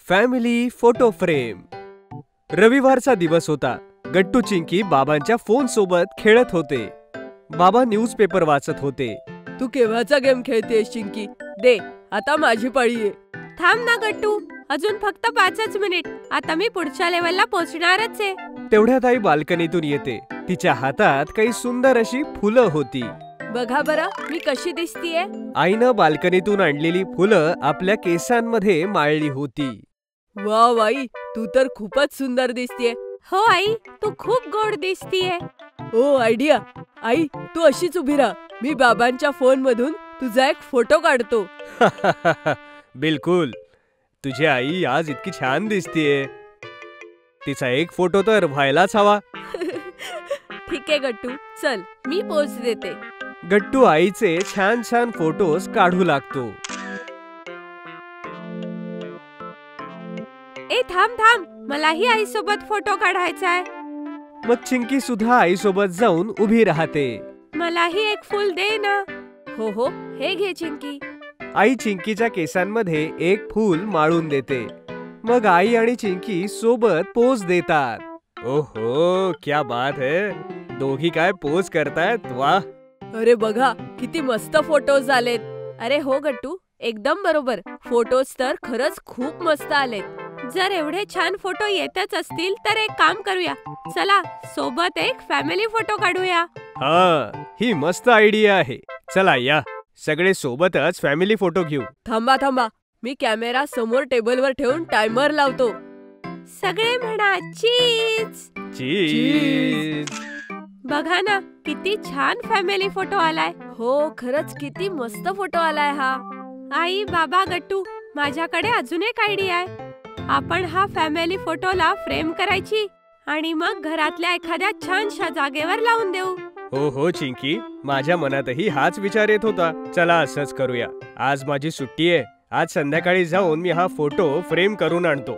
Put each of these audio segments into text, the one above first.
Family photo frame. रविवारचा दिवस होता. गट्टू चिंकी बाबांच्या फोन सोबत खेळत होते. बाबा न्यूजपेपर वाचत होते. तू केव्हाचा गेम खेळतेस चिंकी? दे, आता माझी पाळी आहे. थांब ना गट्टू, अजून फक्त 5च मिनिट. आता मी पुढच्या लेवलला पोहोचणारच आहे. तेवढ्यात आई बाल्कनीतून येते. तिच्या हातात काही सुंदर अशी फुलं होती. बघा बरं, मी कशी दिसतीये? आईनं बाल्कनीतून आणलेली फुलं आपल्या केसांमध्ये माळली होती. वाव आई, तू तर खूपच सुंदर दिसतीये. हो आई, तू खूप गोड दिसतीये. ओ आयडिया. आई, तू अशीच उभी राहा. मी बाबांच्या फोन मधून तुझा एक फोटो काढतो. बिलकुल. तुझी आई आज इतकी छान दिसतीये. तिचा एक फोटो तर व्हायलाच हवा. ठीक आहे गट्टू, चल मी पोच देते. गट्टू आईचे छान छान फोटोज काढू लागतो. ए थांब थांब, मलाही आई सोबत फोटो काढायचा आहे. मग चिंकी सुद्धा आई सोबत जाऊन उभी राहते. मलाही एक फूल दे ना. हो हो, हे घे चिंकी. आई चिंकीच्या केसांमध्ये एक फूल माळून देते. मग आई आणि चिंकी सोबत पोज देतात. ओहो, क्या बात है. दोघी काय पोज करतायत. वाह. अरे बघा, किती मस्त फोटोज आलेत. अरे हो गट्टू, एकदम बरोबर. फोटोज तर खरंच खूप मस्त आलेत. जर एवढे छान फोटो येतच असतील तर एक काम करूया. चला सोबत एक फॅमिली फोटो काढूया. हा, ही मस्त आयडिया आहे. चला या, सगळे सोबतच फॅमिली फोटो घेऊ. थांबा थांबा, मी कॅमेरा समोर टेबलवर ठेवून टायमर लावतो. सगळे म्हणा चीज. चीज. बघा ना, किती छान फॅमिली फोटो आलाय. हो, खरंच किती मस्त फोटो आलाय हा. आई, बाबा, गट्टू, माझ्याकडे अजून एक आयडिया आहे. आपण हा फॅमिली फोटोला फ्रेम करायची आणि मग घरातल्या एखाद्या छानशा जागेवर लावून देऊ. हो हो चिंकी, माझ्या मनातही हाच विचार येत होता. चला असंच करूया. आज माझी सुट्टी आहे. आज संध्याकाळी जाऊन मी हा फोटो फ्रेम करून आणतो.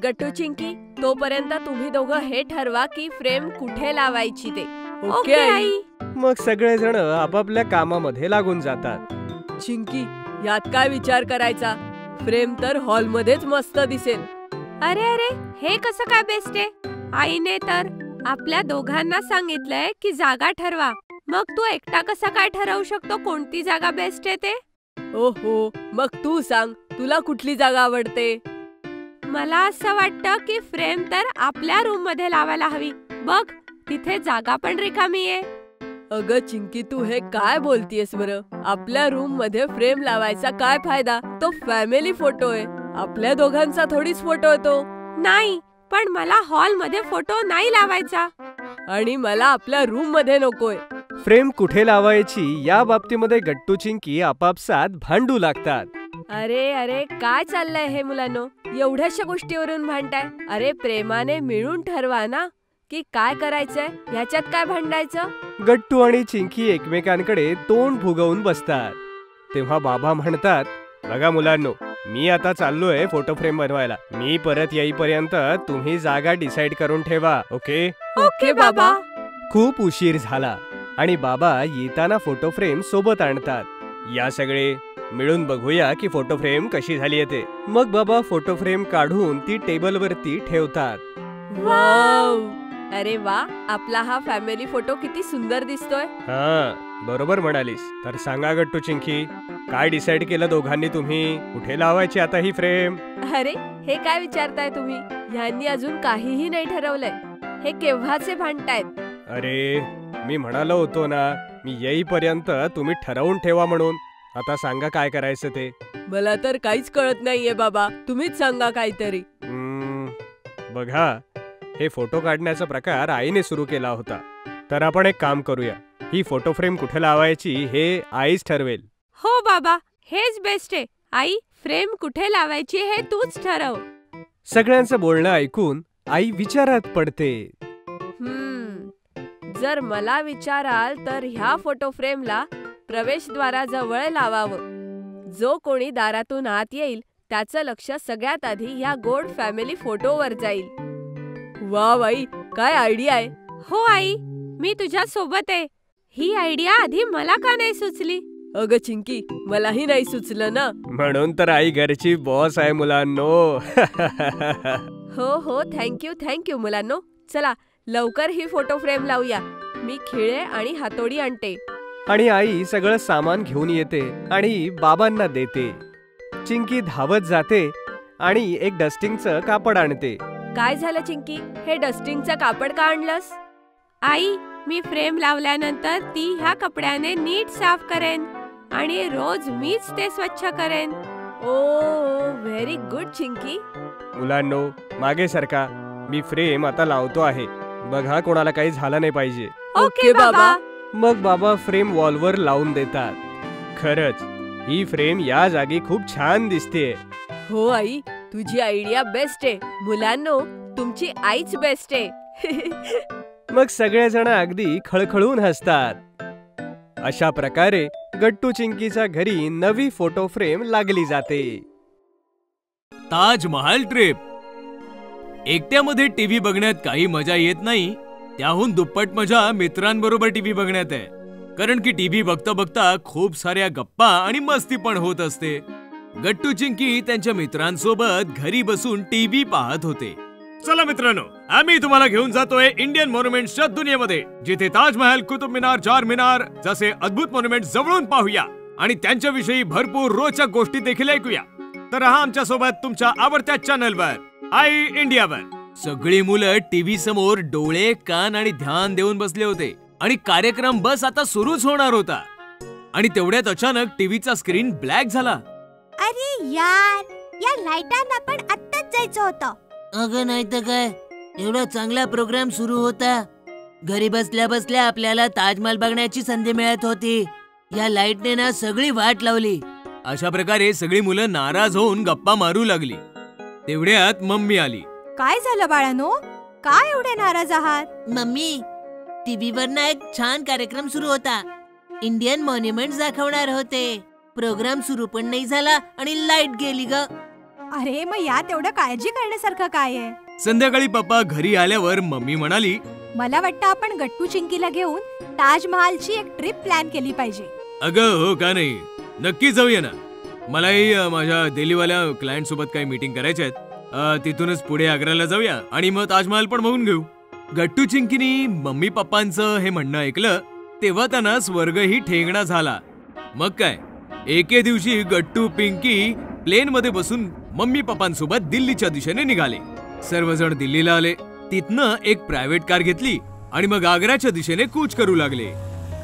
गट्टू चिंकी, तोपर्यंत तुम्ही दोघं हे ठरवा की फ्रेम कुठे लावायची ते. Okay I. मग सगळेजण आपापल्या कामामध्ये लागून जातात. चिंकी, यात काय विचार करायचा? फ्रेम तर हॉल मध्येच मस्त दिसेल. अरे अरे, हे कसं काय बेस्ट आहे? आईने तर आपल्या दोघांना सांगितलंय की जागा ठरवा. मग तू एकटा कसा काय ठरवू शकतो कोणती जागा बेस्ट आहे ते? ओहो, मग तू सांग, तुला कुठली जागा आवडते? मला असं वाटतं की फ्रेम तर आपल्या रूम मध्ये लावायला हवी. बघ, तिथे जागा पण रिकामी आहे. अगं चिंकी, तू हे काय बोलतीयस बरं? आपल्या रूम मध्ये फ्रेम लावायचा काय फायदा? तो फॅमिली फोटो आहे. आपल्या दोघांचा थोडीच फोटो येतो. नाही, पण मला हॉल मध्ये फोटो नाही लावायचा. आणि मला आपल्या रूम मध्ये नकोय. फ्रेम कुठे लावायची या बाबतीमध्ये गट्टू चिंकी आपापसात भांडू लागतात. अरे अरे, काय चाललंय हे मुलांनो? एवढ्याशा गोष्टीवरून भांडताय? अरे प्रेमाने मिळून ठरवा ना की काय करायचंय. ह्याच्यात काय भांडायचं? गट्टू आणि चिंकी एकमेकांकडे तोंड फुगवून बसतात. तेव्हा बाबा म्हणतात, बघा मुलांनो, मी आता चाललोय फोटो फ्रेम बनवायला. मी परत येईपर्यंत तुम्ही जागा डिसाइड करून ठेवा. ओके? ओके बाबा. खूप उशीर झाला आणि बाबा येताना फोटो फ्रेम सोबत आणतात. या सगळे मिळून बघूया की फोटो फ्रेम कशी झाली ते. मग बाबा फोटो फ्रेम काढून ती टेबलवरती ठेवतात. वाव, अरे वा, आपला हा फॅमिली फोटो किती सुंदर दिसतोय. हा, बरोबर म्हणालीस. तर सांगा गट्टू चिंकी, काय डिसाइड केलं दोघांनी तुम्ही? कुठे लावायची आता ही फ्रेम? अरे, हे काय विचारताय तुम्ही? ह्यांनी अजून काहीही नाही ठरवलंय. हे केव्हाचे भांडतायत. अरे, मी म्हणालो होतो ना, मी येईपर्यंत तुम्ही ठरवून ठेवा म्हणून. आता सांगा काय करायचं ते. मला तर काहीच कळत नाहीये बाबा, तुम्हीच सांगा काहीतरी. बघा, हे फोटो काढण्याचा प्रकार आईने सुरू केला होता. तर आपण एक काम करूया. ही फोटो फ्रेम कुठे लावायची हे आईच ठरवेल. हो बाबा, हेच बेस्ट आहे. आई, फ्रेम कुठे लावायची हे तूच ठरव. सगळ्यांचं बोलणं ऐकून आई विचारात पडते. जर मला विचाराल तर ह्या फोटो फ्रेमला प्रवेशद्वाराजवळ लावावं. जो कोणी दारातून आत येईल त्याचं लक्ष सगळ्यात आधी ह्या गोड फॅमिली फोटोवर जाईल. वा बाई, काय आयडिया आहे. हो आई, मी तुझ्या सोबत आहे. ही आयडिया आधी मला का नाही सुचली? अगं चिंकी, मलाही नाही सुचलं ना. म्हणून तर आई घरची बॉस आहे मुलांनो. हो हो, थँक्यू मुलांनो. चला लवकर ही फोटो फ्रेम लावूया. मी खिळे आणि हातोडी आणते. आणि आई सगळं सामान घेऊन येते आणि बाबांना देते. चिंकी धावत जाते आणि एक डस्टिंगचं कापड आणते. काय झालं चिंकी, हे डस्टिंगचं कापड का आणलंस? आई, मी फ्रेम लावल्यानंतर ती ह्या कपड्याने नीट साफ करेन आणि रोज मीच ते स्वच्छ करेन. ओ व्हेरी गुड चिंकी. मुलांनो, मागे सरका. मी फ्रेम आता लावतो आहे. बघा कोणाला काही झालं नाही पाहिजे. ओके बाबा. मग बाबा फ्रेम वॉलवर लावून देतात. खरंच ही फ्रेम या जागी खूप छान दिसतेय. हो आई, तुझी आयडिया बेस्ट आहे. मुलांनो, तुमची आईच बेस्ट आहे. मग सगळेजण अगदी खळखळून हसतात. अशा प्रकारे गट्टू चिंकीच्या घरी नवी फोटो फ्रेम लागली जाते. ताजमहाल ट्रिप. एकट्यामध्ये टीव्ही बघण्यात काही मजा येत नाही. त्याहून दुप्पट मजा मित्रांबरोबर टीव्ही बघण्यात आहे. कारण की टीव्ही बघता बघता खूप साऱ्या गप्पा आणि मस्ती पण होत असते. गट्टू चिंकी त्यांच्या मित्रांसोबत घरी बसून टीव्ही पाहत होते. चला मित्रांनो, आम्ही तुम्हाला घेऊन जातोय इंडियन मॉन्युमेंट्सच्या दुनियेमध्ये, जिथे ताजमहल, कुतुब मिनार, चार मिनार जसे अद्भुत मॉन्युमेंट जवळून पाहूया आणि त्यांच्याविषयी भरपूर रोचक गोष्टी देखील ऐकूया. तर राहा आमच्या सोबत तुमच्या आवडत्या चॅनलवर, आई इंडियावर. सगळी मुलं टीव्ही समोर डोळे, कान आणि ध्यान देऊन बसले होते आणि कार्यक्रम बस आता सुरूच होणार होता. आणि तेवढ्यात अचानक टीव्हीचा स्क्रीन ब्लॅक झाला. अरे यार, या लाईटांना पण आत्ताच जायचं होतं. अगं नाही तर काय, एवढा चांगला प्रोग्राम सुरू होता. घरी बसल्या बसल्या आपल्याला ताजमहल बघण्याची संधी मिळत होती. या लाईटने ना सगळी वाट लावली. अशा प्रकारे सगळी मुलं नाराज होऊन गप्पा मारू लागली. तेवढ्यात मम्मी आली. काय झालं बाळांनो, काय एवढे नाराज आहात? मम्मी, टीव्हीवर ना एक छान कार्यक्रम सुरू होता. इंडियन मॉन्युमेंट्स दाखवणार होते. प्रोग्राम सुरू पण नाही झाला आणि लाईट गेली ग. अरे मग यात एवढं काळजी करण्यासारखं काय आहे? संध्याकाळी पप्पा घरी आल्यावर मम्मी म्हणाली, मला वाटतं आपण गट्टू चिंकीला घेऊन ताजमहालची एक ट्रिप प्लॅन केली पाहिजे. अगं हो का नाही, नक्की जाऊया ना. मलाही माझ्या दिल्लीवाल्या क्लायंट सोबत काही मीटिंग करायच्या आहेत. तिथूनच पुढे आग्र्याला जाऊया आणि मग ताजमहाल पण बघून घेऊ. गट्टू चिंकीनी मम्मी पप्पांचं हे म्हणणं ऐकलं तेव्हा त्यांना स्वर्गही ठेंगणा झाला. मग काय, एके दिवशी गट्टू पिंकी प्लेन मध्ये बसून मम्मी पप्पांसोबत दिल्लीच्या दिशेने निघाले. सर्वजण दिल्लीला आले. तिथनं एक प्रायव्हेट कार घेतली आणि मग आग्र्याच्या दिशेने कूच करू लागले.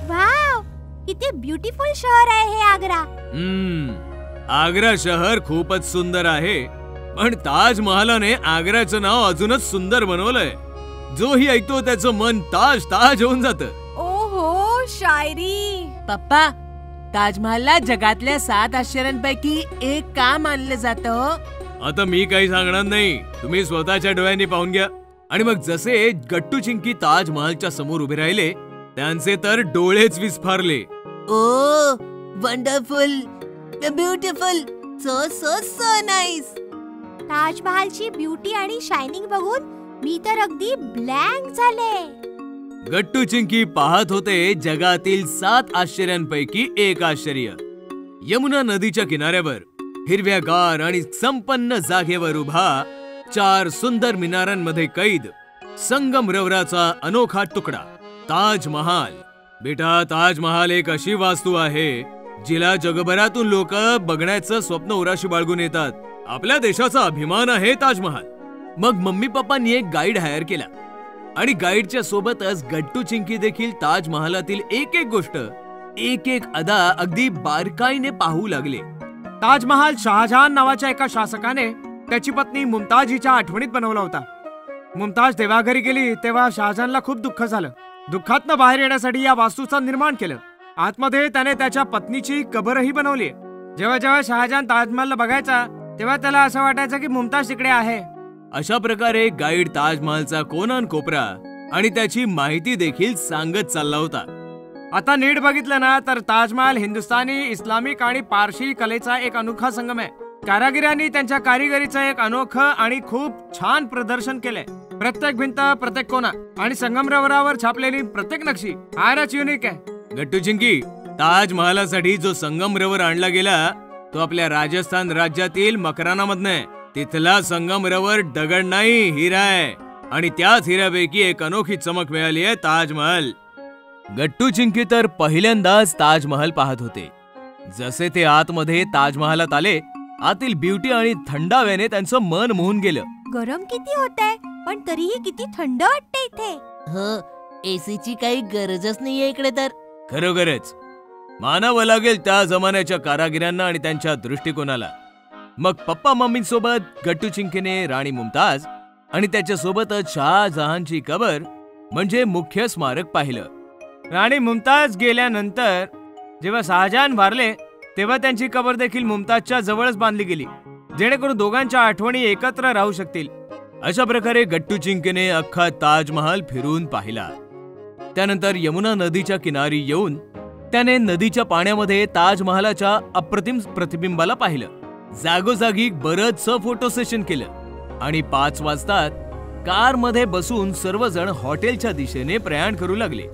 वाव, किती ब्युटिफुल शहर आहे हे आग्रा. आग्रा शहर खूपच सुंदर आहे, पण ताजमहालाने आग्र्याचं नाव अजूनच सुंदर बनवलंय. जो ही ऐकतो त्याचं मन ताज ताज होऊन जातं. ओहो, शायरी. पप्पा, ताजमहलला जगातल्या 7 आश्चर्यांपैकी एक का मानलं जातं? आता मी काही सांगणार नाही, तुम्ही स्वतःच्या डोळ्यांनी पाहून घ्या. आणि मग जसे गट्टू चिंकी ताजमहालच्या समोर उभे राहिले, त्यांचे तर डोळेच विस्फारले. Oh wonderful, beautiful, so so so nice. ताजमहालची ब्युटी आणि शायनिंग बघून मी तर अगदी ब्लँक झाले. गट्टू चिंकी पाहत होते जगातील 7 आश्चर्यांपैकी एक आश्चर्य. यमुना नदीच्या किनाऱ्यावर हिरव्यागार आणि संपन्न जागेवर उभा 4 सुंदर मिनारांमध्ये कैद संगमरवराचा अनोखा तुकडा ताजमहाल. बेटा, ताजमहाल एक अशी वास्तू आहे जिला जगभरातून लोक बघण्याचं स्वप्न उराशी बाळगून येतात. आपल्या देशाचा अभिमान आहे ताजमहाल. मग मम्मी पप्पांनी एक गाईड हायर केला आणि गाईडच्या सोबतच गट्टू चिंकी देखील ताजमहालातील एक एक गोष्ट, एक एक अदा अगदी बारकाईने पाहू लागले. ताजमहाल शहाजहान नावाच्या एका शासकाने त्याची पत्नी मुमताज हिच्या आठवणीत बनवला होता. मुमताज देवाघरी गेली तेव्हा शहाजहानला खूप दुःख झालं. दुःखातनं बाहेर येण्यासाठी या वास्तूचं निर्माण केलं. आतमध्ये त्याने त्याच्या पत्नीची कबरही बनवली. जेव्हा जेव्हा शहाजहान ताजमहलला बघायचा तेव्हा त्याला असं वाटायचं की मुमताज तिकडे आहे. अशा प्रकारे गाईड ताजमहालचा कोनान कोपरा आणि त्याची माहिती देखील सांगत चालला होता. आता नीट बघितलं ना तर ताजमहाल हिंदुस्थानी, इस्लामिक आणि पारशी कलेचा एक अनोखा संगम आहे. कारागिरांनी त्यांच्या कारिगिरीचं एक अनोखं आणि खूप छान प्रदर्शन केलंय. प्रत्येक भिंत, प्रत्येक कोना आणि संगमरवरावर छापलेली प्रत्येक नक्षी फारच युनिक आहे. गट्टू चिंकी, ताजमहालासाठी जो संगमरवर आणला गेला तो आपल्या राजस्थान राज्यातील मकरानामधनं आहे. तिथला संगमरवर दगड नाही, हिरा आहे. आणि त्याच हिऱ्यापैकी एक अनोखी चमक मिळाली आहे, ताजमहल. गट्टू चिंकी तर पहिल्यांदाच ताजमहल पाहत होते. जसे ते आतमध्ये ताजमहालात आले, आतील ब्युटी आणि थंडाव्याने त्यांचं मन मोहून गेलं. गरम किती होतंय, पण तरीही किती थंड वाटते इथे. हो, एसीची काही गरजच नाहीये इकडे तर. खरोखरच मानावं लागेल त्या जमान्याच्या कारागिरांना आणि त्यांच्या दृष्टिकोनाला. मग पप्पा मम्मींसोबत गट्टू चिंकीने राणी मुमताज आणि त्याच्यासोबतच शहाजहानची कबर म्हणजे मुख्य स्मारक पाहिलं. राणी मुमताज गेल्यानंतर जेव्हा शहाजहान वारले तेव्हा त्यांची कबर देखील मुमताजच्या जवळच बांधली गेली, जेणेकरून दोघांच्या आठवणी एकत्र राहू शकतील. अशा प्रकारे गट्टू चिंकीने अख्खा ताजमहाल फिरून पाहिला. त्यानंतर यमुना नदीच्या किनारी येऊन त्याने नदीच्या पाण्यामध्ये ताजमहालाच्या अप्रतिम प्रतिबिंबाला पाहिलं. जागोजागी बरंचसं फोटो सेशन केलं आणि 5 वाजता कारमध्ये बसून सर्वजण हॉटेलच्या दिशेने प्रयाण करू लागले.